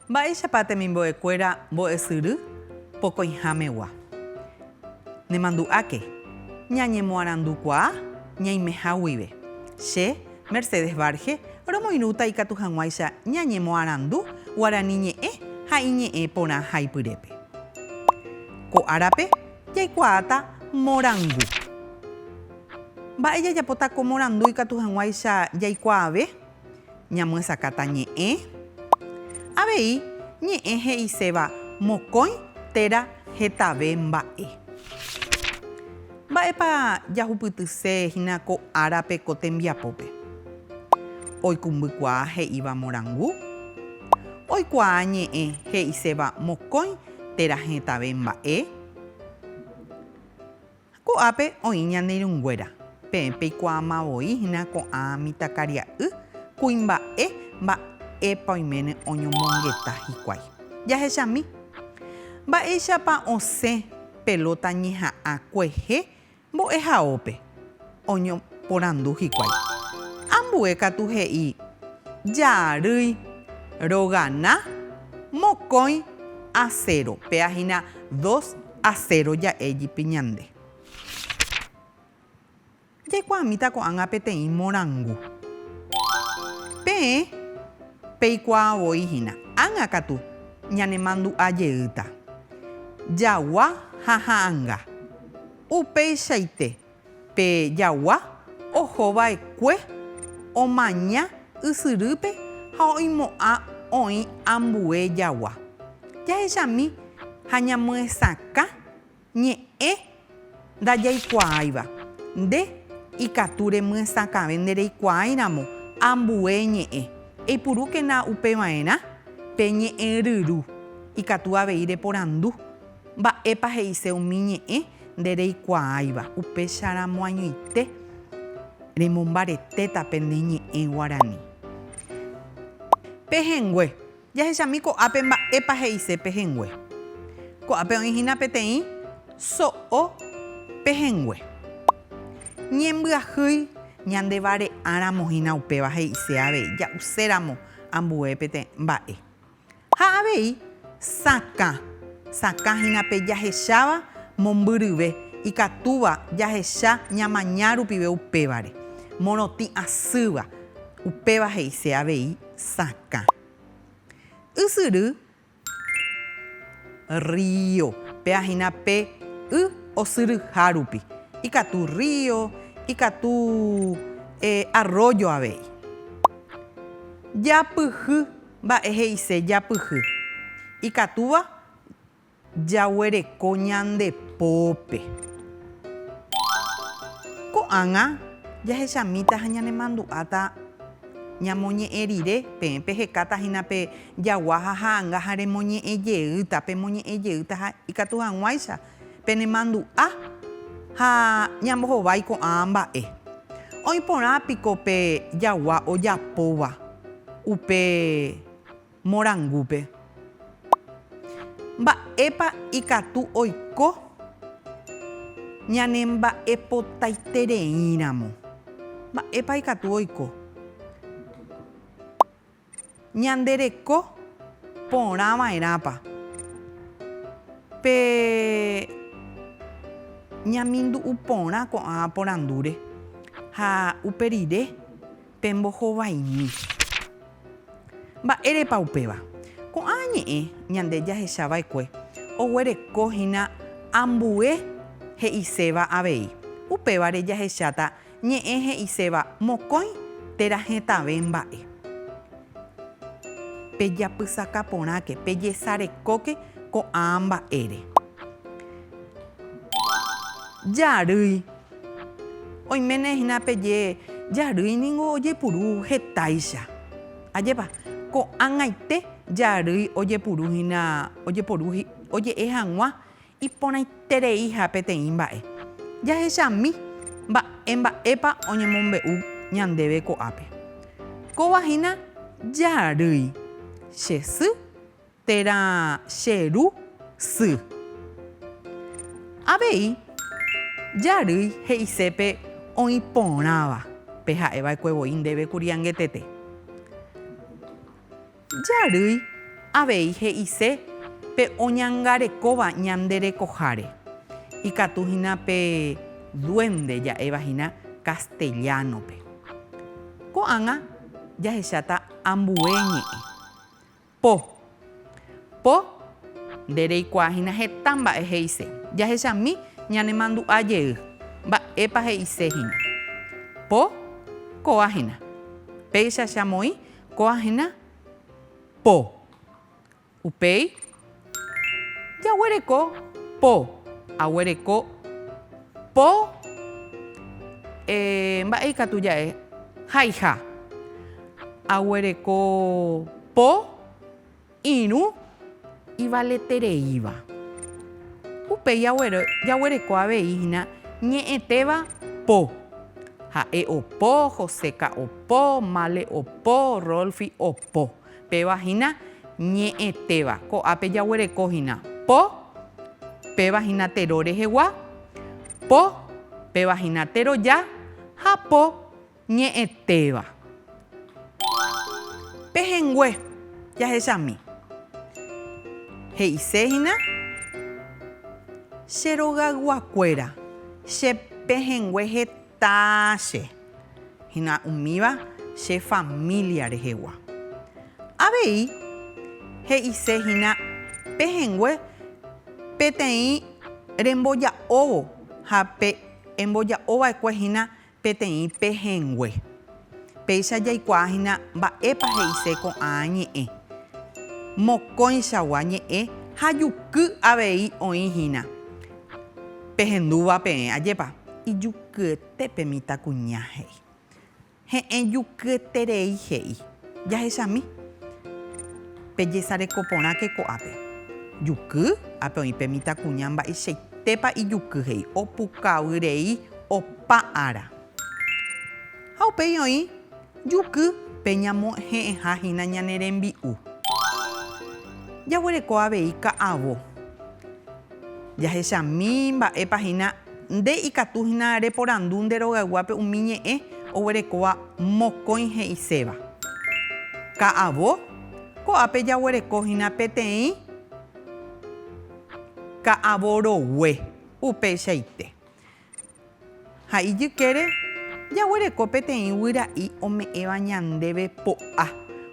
Mba'éichapa temimbo'ekuéra mbo'esyry pokõihamegua. Nemandu'áke ñañemoarandukuaa ñaimeha guive. Che Mercedes Varge romoirũta ikatu hag̃uáicha ñañemoarandu Guarani ñe'ẽ ha iñe'ẽ porã haipyrépe. Ko árape jaikuaáta morangu. Mba'e jajapóta ko morandu ikatu hag̃uáicha jaikuaave ñamysakáta ñe'ẽ. Avei ñe'ẽ he'iséva mokõi térã hetave mba'e. Mba'épa jahupytyséhína ko árape ko tembiapópe. Oikũmbykuaa he'íva morangu. Oikuaa ñe'ẽ he'iséva mokõi térã hetave mba'e. Ko'ápe oĩ ñane irũnguéra. Peẽ peikuaamavoíhina ko'ã mitãkaria'y kuimba'e mba'épa oiméne oñomongeta hikuái. Jahechami. Mba'éichapa osẽ pelota ñeha'ã kuehe mbo'ehaópe oñoporandu hikuái. Ambue katu he'i jarýi rogana mokõi a 0. Pe'ahína 2-0 ja'éjipi ñande. Jaikuaamíta ko'ág̃a peteĩ morangu. Peẽ peikuaavoíhina. Ág̃akatu ñanemandu'ajeýta. Jagua ha ha'ãnga. Upeichaite pe jagua ohova'ekue omaña ysyrýpe ha oimo'ã oĩ ambue jagua. Jahechami ha ñamyesakã ñe'ẽ ndajaikuaáiva. Nde ikatu remyesakãve ndereikuaáiramo ambue ñe'ẽ. Eipurúkena upeva'erã pe ñe'ẽ ryru ikatu avei reporandu. Mba'épa he'ise umi ñe'ẽ ndereikuaáiva upécharamo añoite remombaretéta pende ñe'ẽ Guarani. Pehengue. Jahechami ko'ápe mba'épa he'ise pehengue. Ko'ápe oĩhína peteĩ so'o pehengue. Ñembyahýi ñandevare'ãramohína upéva he'ise avei. Ja'uséramo ambue pete mba'e. Ha avei sakã. Sakãhína pe jahecháva mombyryve ikatúva jahecha ñamañá rupive upévare. Morotĩ asýva upéva he'ise avei sakã. Ysyry río. Pe'ahína pe y osyryha rupi. Ikatu río, ikatu arroyo avei. Japyhy. Mba'e he'ise japyhy. Ikatúva jaguereko ñandepópe. Ko'ág̃a jahechamíta ha ñanemandu'áta ñamoñe'ẽ rire peẽ pehekáta pe jagua ha ha'ãnga ha remoñe'ẽjeýta pe moñe'ẽjeýta ha ikatu hag̃uáicha penemandu'a ha ñambohovái ko'ã mba'e. Oĩ porãpiko pe jagua ojapóva upe morangúpe. Mba'épa ikatu oiko ñanemba'epotaitereíramo. Mba'épa ikatu oiko. Ñandereko porãva'erápa. Pe ñamindu'u porã ko'ã porandúre. Ha upe rire pembohovaimi. Mba'érepa upéva. Ko'ã ñe'ẽ ñande jahechava'ekue oguerekohína ambue he'iséva avei. Upévare jahecháta ñe'ẽ he'iséva mokõi térã hetave mba'e. Pejapysakáporãke, pejesarekóke ko'ã mba'ére. Jarýi. Oiménehína peje jarýi niko ojepuru hetáicha. Ajépa ko'ãg̃aite jarýi ojepuruhína oje'e hag̃ua iporãitereiha peteĩ mba'e. Jahechami mba'épa oñemombe'u ñandéve ko'ápe. Kóvahína jarýi chesy térã cheru sy. Avei jarýi he'isépe oĩ porãva pe ha'eva'ekuevoi ndéve kuriangetete. Jarýi avei he'ise pe oñangarekóva ñanderekoháre. Ikatuhína pe duende ja'évahína castellanope. Ko'ág̃a jahecháta ambue ñe'ẽ. Po ndereikuaahína heta mba'e he'ise. Jahechami ñanemandu'ajey. Mba'épa he'isehína. Po ko'ahína. Péichachamoi ko'ahína po. Upéi jaguereko po. Aguereko po mba'e ikatu ja'e haiha. Aguereko po irũ ivaletereíva. Upéi jaguereko aveihína ñe'ẽtéva po. Ha'e opo, Joséka opo, Male opo, Rolfi opo. Pévahína ñe'ẽtéva. Ko'ápe jaguerekohína po. Pévahína tero rehegua. Po pévahína teroja. Ha po ñe'ẽtéva. Pehengue jahechami. He'isehína cherogayguakuéra che pehengue hetáche. Hína umíva che familia rehegua. Avei he'isehína pehengue peteĩ remboja'óvo ha pe emboja'ova'ekuehína peteĩ pehengue. Péicha jaikuaahína mba'épa he'ise ko'ã ñe'ẽ. Mokõichagua ñe'ẽ ha juky avei oĩhína. Pehendúva peẽ ajépa. Ijukyetépe mitãkuña he'i. He'ẽ jukyeterei he'i. Jahechami. Pejesareko porãke ko'ápe. Juky ápe oĩ pe mitãkuña mba'eichaitépa ijuky he'i. Opukavyrei opa'ãra. Ha upéi oĩ juky pe ñamohe'ẽhahína ñane rembi'u. Jaguereko avei ka'avo. Jahechami mba'épahína nde ikatuhína reporandu nderogayguápe umi ñe'ẽ oguerekóva mokõi he'iséva. Ka'avo ko'ápe jaguerekohína peteĩ ka'avorogue upeichaite. Ha ijykére jaguereko peteĩ guyra'i ome'ẽva ñandéve po'a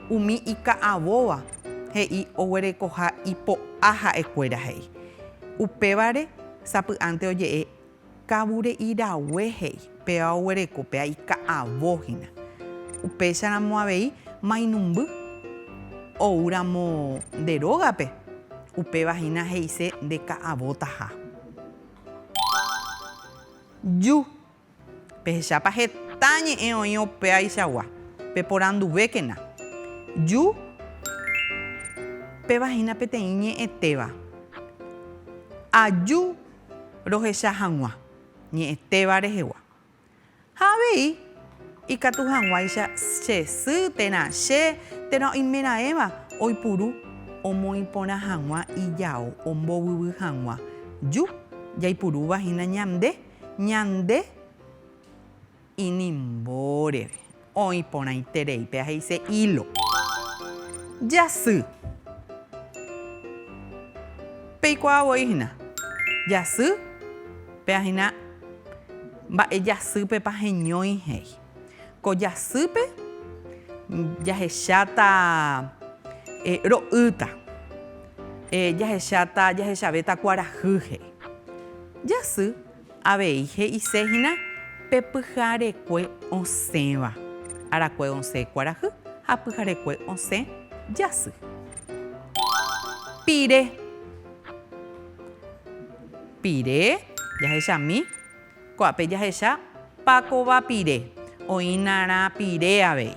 umi ika'avóva he'i oguerekoha ipo'a ha'ekuéra he'i. Upévare sapy'ánte oje'e kavure'irague he'i. Péva oguereko péva ika'avóhína. Upéicharamo avei mainumby oúramo nde rógape. Upévahína he'ise ndeka'avótaha. Ju pehechápa heta ñe'ẽ oĩ opaichagua peporanduvékena. Ju pévahína peteĩ ñe'ẽtéva. Aju rohecha hag̃ua ñe'ẽtéva rehegua. Ha avei ikatu hag̃uáicha che sy térã che térã oimeraẽva oipuru omoĩporã hag̃ua ijao ombovyvy hag̃ua. Ju jaipurúvahína ñande inimbóreve oĩporãiterei pe he'ise hilo. Jasy peikuaavoihína. Jasy peahína mba'e jasýpepa heñói he'i. Ko jasýpe jahecháta ro'ýta. Jahechavéta kuarahy he'i. Jasy avei he'isehína pe pyharekue osẽva. Arakue osẽ kuarahy ha pyharekue osẽ jasy. Pire jahechami ko'ápe jahecha pákova pire. Oĩnarã pire avei.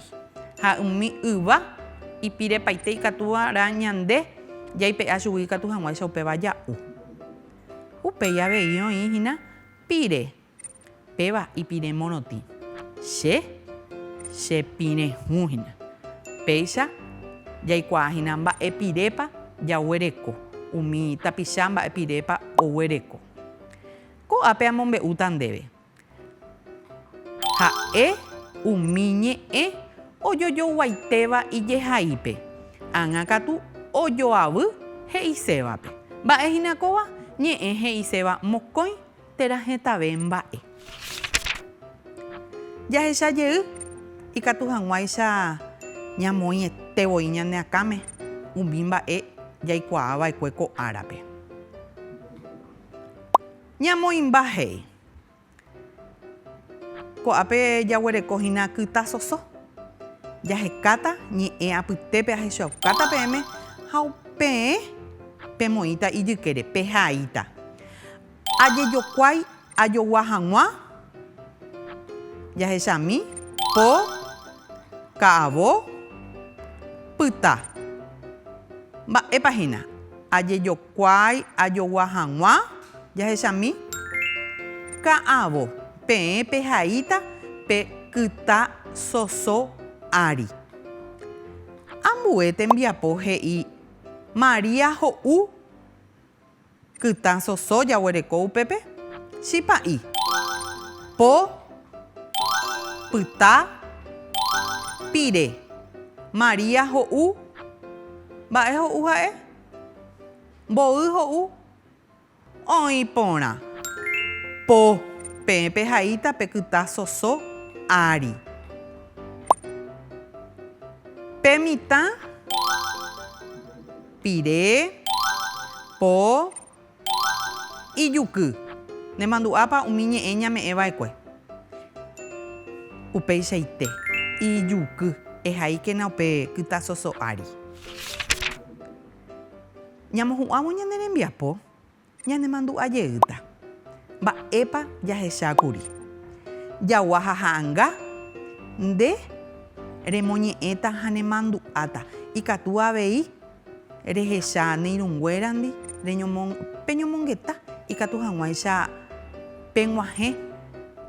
Ha umi yva ipirepaite ikatuva'erã ñande jaipe'a chugui ikatu hag̃uáicha upéva ja'u. Upéi avei oĩhína pire. Péva ipire morotĩ. Chepirehũhína. Péicha jaikuaahína mba'e pirépa jaguereko. Umi tapicha mba'e pirépa oguereko. Ko'ápe amombe'úta ndéve. Ha'e umi ñe'ẽ ojojoguaitéva ijehaípe. Ág̃akatu ojoavy he'isévape. Mba'ehína kóva ñe'ẽ he'iséva mokõi térã hetave mba'e. Jahechajey ikatu hag̃uáicha ñamoĩetevoi ñane akãme umi mba'e jaikuaava'ekue ko árape. Ñamoĩmba he'i. Ko'ápe jaguerekohína kyta soso. Jahekáta ñe'ẽ apytépe ahechaukáta peẽme ha upeẽ pemoĩta ijykére pehaíta. Ajejokuái ajogua hag̃ua jahechami po ka'avo pyta. Mba'épahína ajejokuái ajogua hag̃ua jahechami ka'avo peẽ pehaíta pe kyta soso ári. Ambue tembiapo he'i Maria ho'u kyta soso jaguereko upépe chipa'i. Po pyta pire. Maria ho'u. Mba'e ho'u ha'e? Mbo'y ho'u. Oĩ porã. Po peẽ pehaíta pe kyta soso ári. Pe mitã pire. Po ijuky. Nemandu'ápa umi ñe'ẽ ñame'ẽva'ekue. Upeichaite ijuky ehaíkena upe kyta soso ári. Ñamohu'ãvo ñane rembiapo ñanemandu'ajeýta. Mba'épa jahechákuri. Jagua ha ha'ãnga nde remoñe'ẽta ha nemandu'áta. Ikatu avei rehecha neirũnguérandi peñomongeta ikatu hag̃uáicha peg̃uahẽ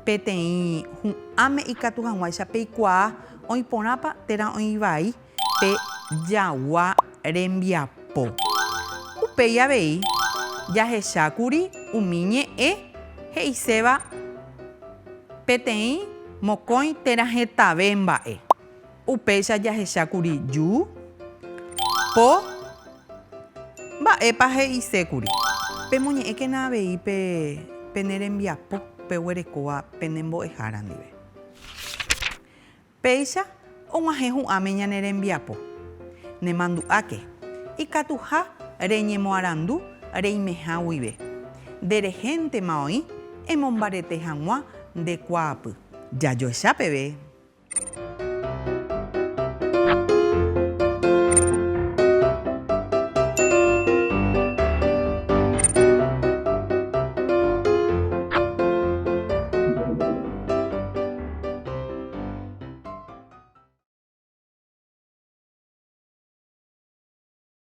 peteĩ hu'ãme ikatu hag̃uáicha peikuaa oĩporãpa térã oĩ vai pe jagua rembiapo. Upéi avei jahechákuri umi ñe'ẽ he'iséva peteĩ mokõi térã hetave mba'e. Upéicha jahechákuri ju. Po mba'épa he'isékuri. Pemoñe'ẽkena avei pene rembiapo peguerekóva penembo'ehára ndive. Péicha og̃uahẽ hu'ãme ñane rembiapo. Nemandu'áke. Ikatuha reñemoarandu reimehã guive. Nderehéntema oĩ emombarete hag̃ua ndekuaapy. Jajoechápeve.